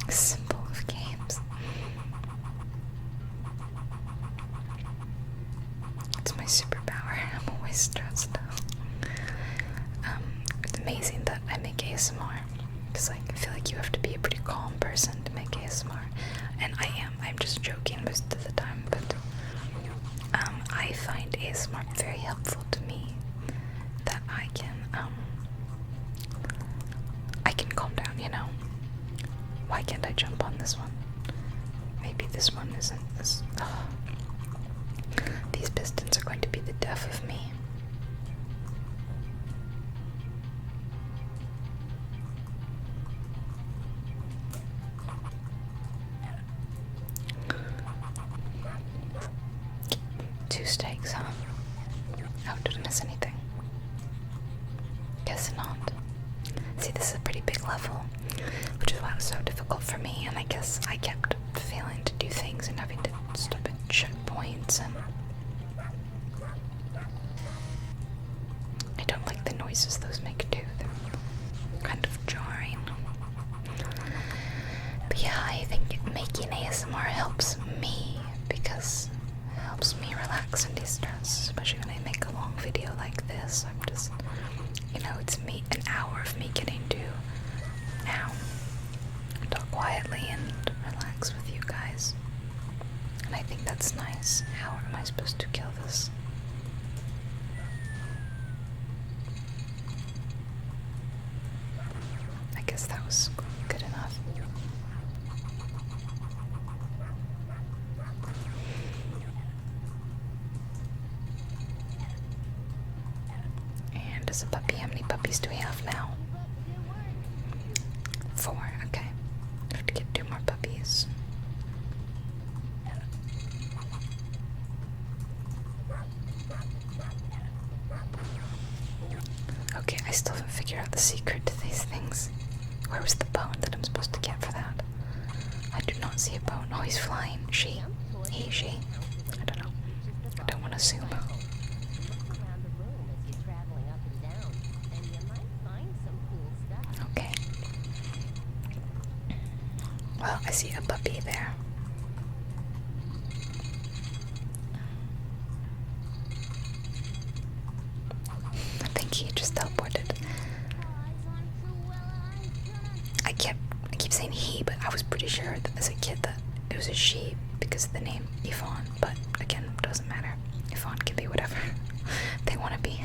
simple of games. It's my superpower. I'm always stressed out. It's amazing that I make ASMR. Because like, I feel like you have to be a pretty calm person to make ASMR. And I am. I'm just joking most of the time. But I find ASMR very helpful to me. That I can calm down, you know. Why can't I jump on this one? Maybe this one isn't as... These pistons are going to be the death of me. Two stakes, huh? Oh, did I miss anything? Guess not. See, this is a pretty big level, which is why it was so difficult for me, and I guess I kept failing to do things and having to stop at checkpoints, and I don't like the noises those make too. They're kind of jarring. But yeah, I think making ASMR helps me because it helps me relax and de-stress, especially when I make a long video like this. I'm just, you know, it's me, an hour of me getting to now talk quietly and relax with you guys. And I think that's nice. How am I supposed to kill this? I guess that was good enough. And as a puppy, how many puppies do we have now? 4, okay. I have to get 2 more puppies. Okay, I still haven't figured out the secret to these things. Where was the bone that I'm supposed to get for that? I do not see a bone. Oh, he's flying. She. He, she. I don't know. I don't want to assume. Okay. Well, I see a puppy there. I think he just teleported. I keep saying he, but I was pretty sure that as a kid that it was a she because of the name Yvonne, but again, it doesn't matter. Yvonne can be whatever they want to be.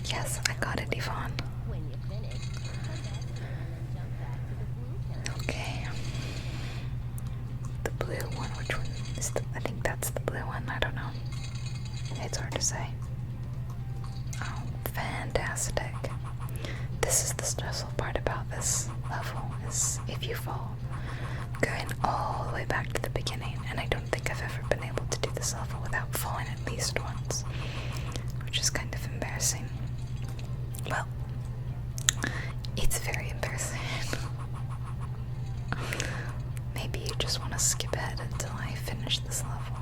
Yes, I got it, Yvonne. Okay. The blue one, which one is the... I think that's the blue one, I don't know. It's hard to say. Oh, fantastic. This is the stressful part about this level, is if you fall, going all the way back to the beginning, and I don't think I've ever been able to do this level without falling at least once, which is kind of embarrassing. Well, it's very embarrassing. Maybe you just want to skip ahead until I finish this level.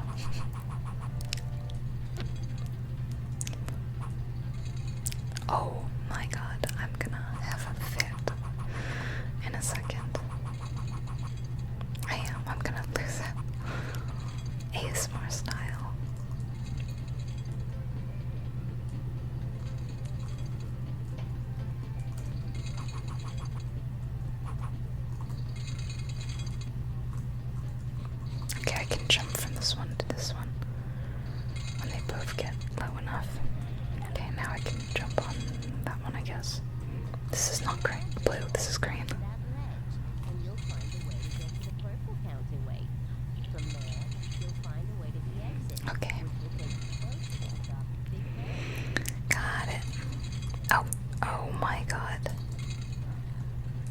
Oh my god, I'm gonna have a fit in a second. this one to this one when they both get low enough. Okay, now I can jump on that one, I guess. This is not green. Blue, this is green. That ledge, and you'll find a way to get to the purple counterweight. From there, you'll find a way to the exit. Okay. Which will take you close to the top of Big Ben. Got it. Oh, oh my god.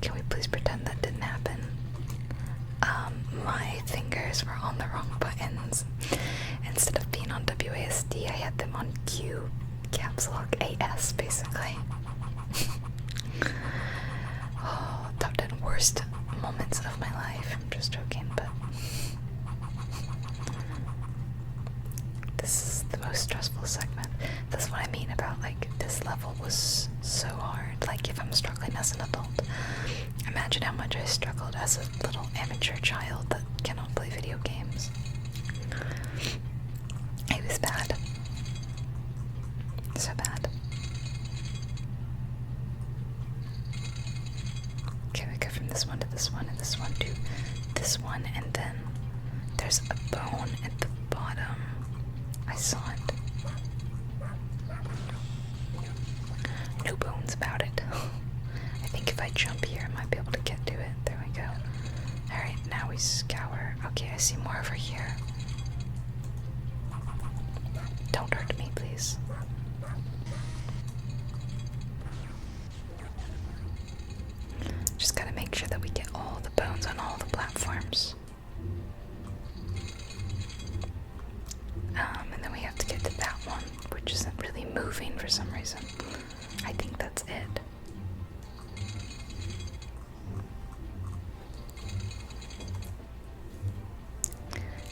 Can we please pretend that didn't happen? My fingers were on the wrong buttons. Instead of being on WASD, I had them on Q, caps lock AS, basically. Oh, top 10 worst moments of my life. I'm just joking, but this is the most stressful segment. That's what I mean about, like, this level was so hard. Like, if I'm struggling as an adult, imagine how much I struggled as a little amateur child that cannot play video games. It was bad. So bad. Okay, we go from this one to this one and this one to this one, and then there's a bone at the bottom. I saw it. No bones about it. I think if I jump here, I might be able to get to it. There we go. Alright, now we scour. Okay, I see more over here. Don't hurt me, please. Just gotta make sure that we get all the bones on all the platforms. And then we have to get to that one, which isn't really moving for some reason. I think that's it.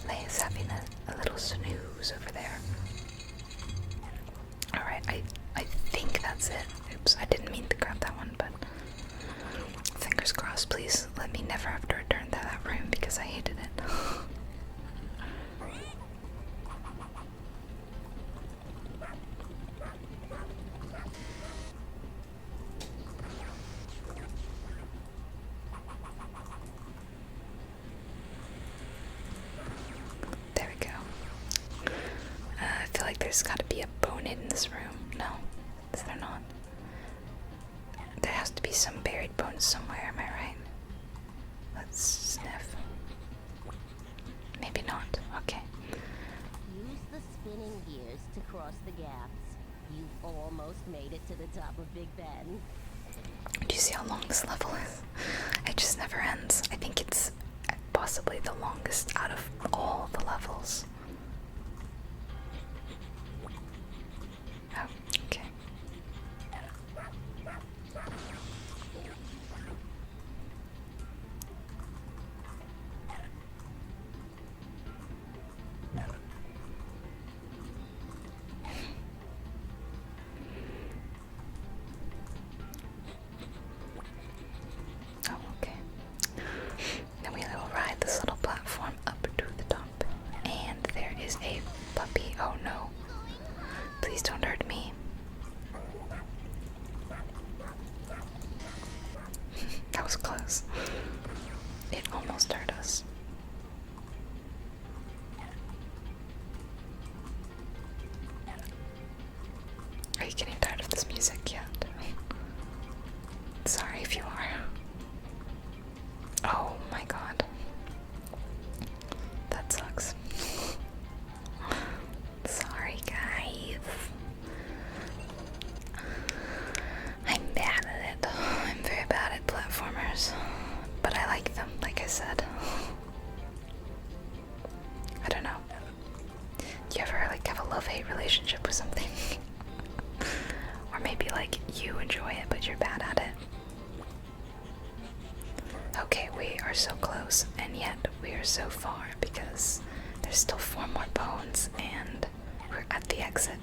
Leia's having a little snooze over there. Alright, I think that's it. Oops, I didn't mean to grab that one, but fingers crossed. Please let me never have to return to that room because I hated it. There we go. I feel like there's gotta be a bone in this room. No, is there not? There has to be some buried bones somewhere, am I right? Let's sniff. Maybe not. Okay. Use the spinning gears to cross the gaps. You've almost made it to the top of Big Ben. Do you see how long this level is? It just never ends. I think it's possibly the longest out of all the levels. Oh, okay. Oh, okay. Then we will ride this little platform up to the top. And there is a puppy. Oh no. Please don't hurt me. That was close. It almost hurt us. Are you getting tired of this music yet? Sorry if you are. Oh my god. That sucks. Sorry, guys. I'm bad at it. I'm very bad at platformers. But I like them, like I said. I don't know. Do you ever like have a love-hate relationship with something? Or maybe like you enjoy it but you're bad at it. Okay, we are so close and yet we are so far because there's still 4 more bones and we're at the exit.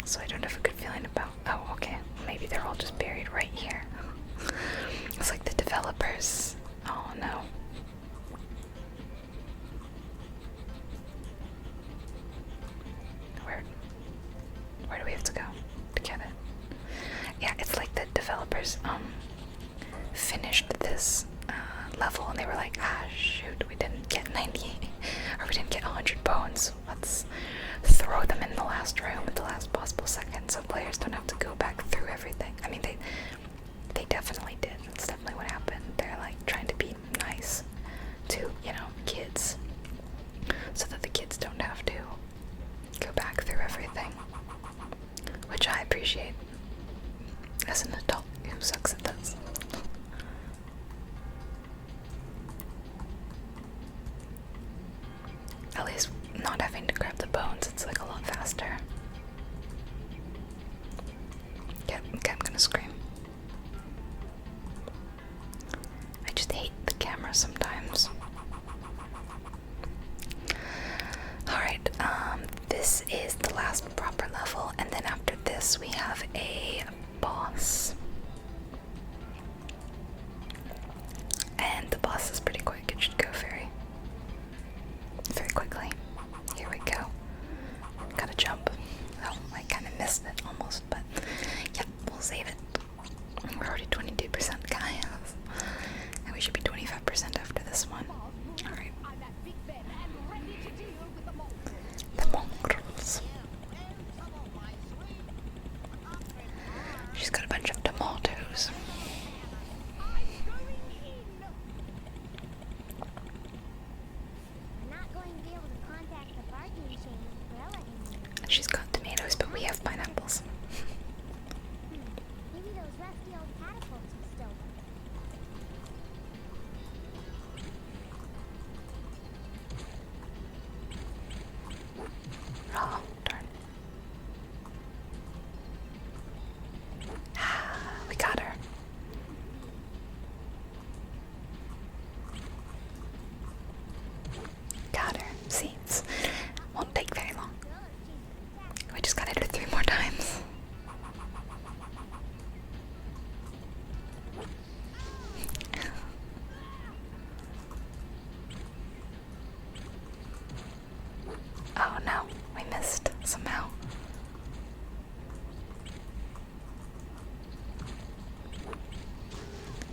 So I don't have a good feeling about. Oh, okay. Maybe they're all just buried right here. It's like the developers. Oh no. Where do we have to go to get it? Yeah, it's like the developers finished this level and they were like, ah shoot, we didn't get 98 or we didn't get 100 bones. Let's throw them in the last room at the last possible second so players don't have to go back through everything. I mean, they definitely did. That's definitely what happened. They're like trying to be nice to, you know, kids so that the kids don't have to go back through everything, which I appreciate as an adult who sucks at this. At least not having to grab the bones, it's like a lot faster. Yeah, okay, I'm gonna scream. I just hate the camera sometimes. Alright, this is the last proper level, and then after this we have a boss. And the boss is pretty quick, it should go very quickly. Here we go. Gotta jump. Oh, I kinda missed it almost, but yep, we'll save it. We're already 22% guys. And we should be 25% after this one. Alright. I'm at Big Ben and ready to deal with the monsters. The mongrels. She's got a bunch of tomatoes. I'm going in. I'm not going to be able to contact the bargaining chain umbrella anymore. She's got tomatoes, but we have pineapples. Maybe those rusty old catapults will still work. Oh, darn. We got her. Got her. See, it won't take very long. We just gotta do it 3 more times. Oh no, we missed somehow.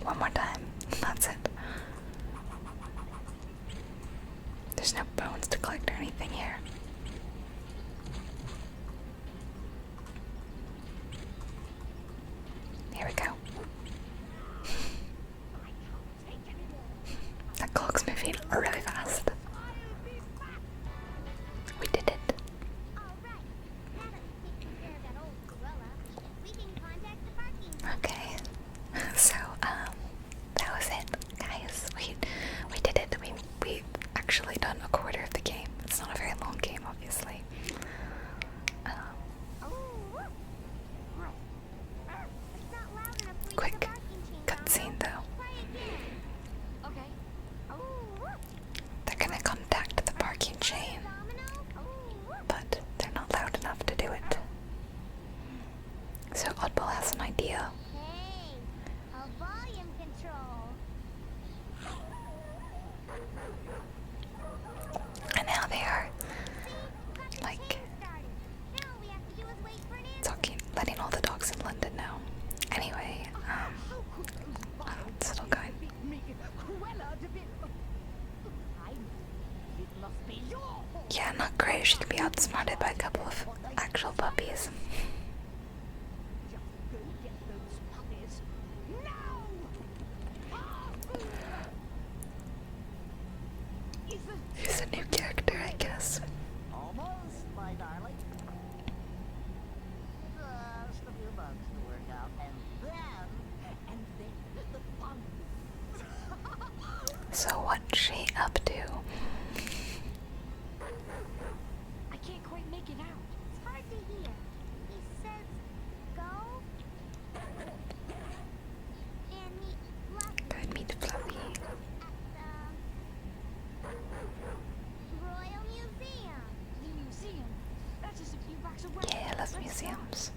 One more time. That's it. There's no bones to collect or anything here. Here we go. That clock's moving really fast. We did it. All right. Now that we've taken care of that old gorilla, we can contact the bargaining. Okay. So, that was it, guys. We did it. We actually done a quarter of the game. It's not a very long game, obviously. It's not loud enough for Quick the bargaining chain. cutscene though. Try again. Okay. They're gonna contact the parking chain, but they're not loud enough to do it. So Oddball has an idea. Hey, a volume control. And now they are like Started. Now all we have to do is wait for an answer. talking, letting all the dogs in London know. Anyway, it's still going. Beat me, Cruella de Vil. It must be your fault. Yeah, not great. She could be outsmarted by a couple of actual puppies. Just go get those puppies now. Is the He's a new character, I guess. Almost, my darling. Just a few bugs to work out, and then the fun. So what's she up to? I can't quite make it out. It's hard to hear. He says, go and meet Fluffy Go and meet Fluffy. at the Royal Museum. The museum. That's just a few blocks away. Yeah, I love Let's museums.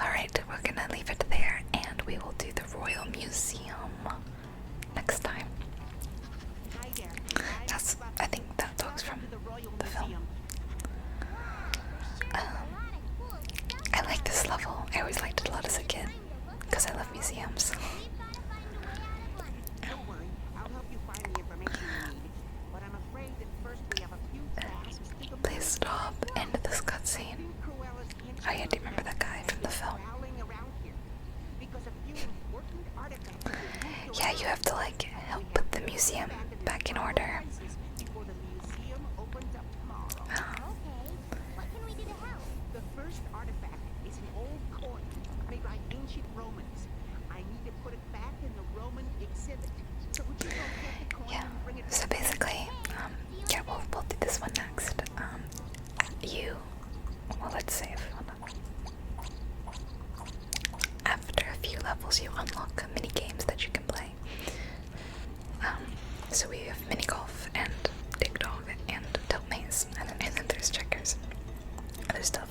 Alright, we're gonna leave it there, and we will do the Royal Museum next time. go. Hi there. back in order. Before the museum opens up tomorrow. Okay. What can we do to help? The first artifact is an old coin made by ancient Romans. I need to put it back in the Roman exhibit. So would you go get the coin Yeah. and bring it So back? basically, yeah, we'll do this one next. Well, let's save. Hold on. After a few levels, you unlock mini games that you can play. So we have mini golf and dig dog and tilt maze, and then there's checkers, other stuff.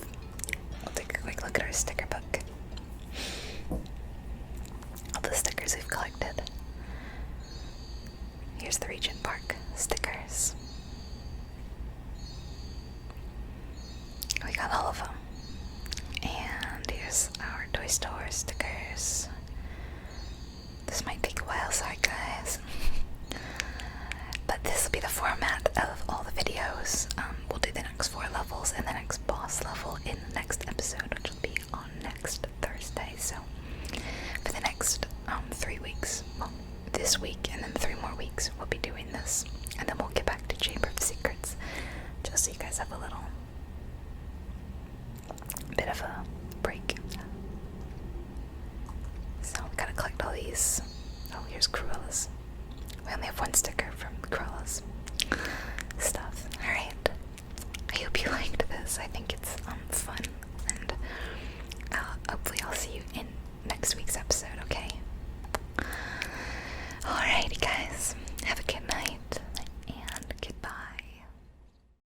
We'll take a quick look at our sticker book. All the stickers we've collected. Here's the Regent Park stickers. We got all of them. And here's our toy store stickers. This might take a while, sorry guys. But this will be the format of all the videos. We'll do the next 4 levels and the next boss level in the next episode, which will be on next Thursday. So for the next 3 weeks, well, this week and then 3 more weeks, we'll be doing this. And then we'll get back to Chamber of Secrets, just so you guys have a little bit of a break. So we gotta collect all these. Oh, here's Cruella's. We only have 1 sticker from Cruella.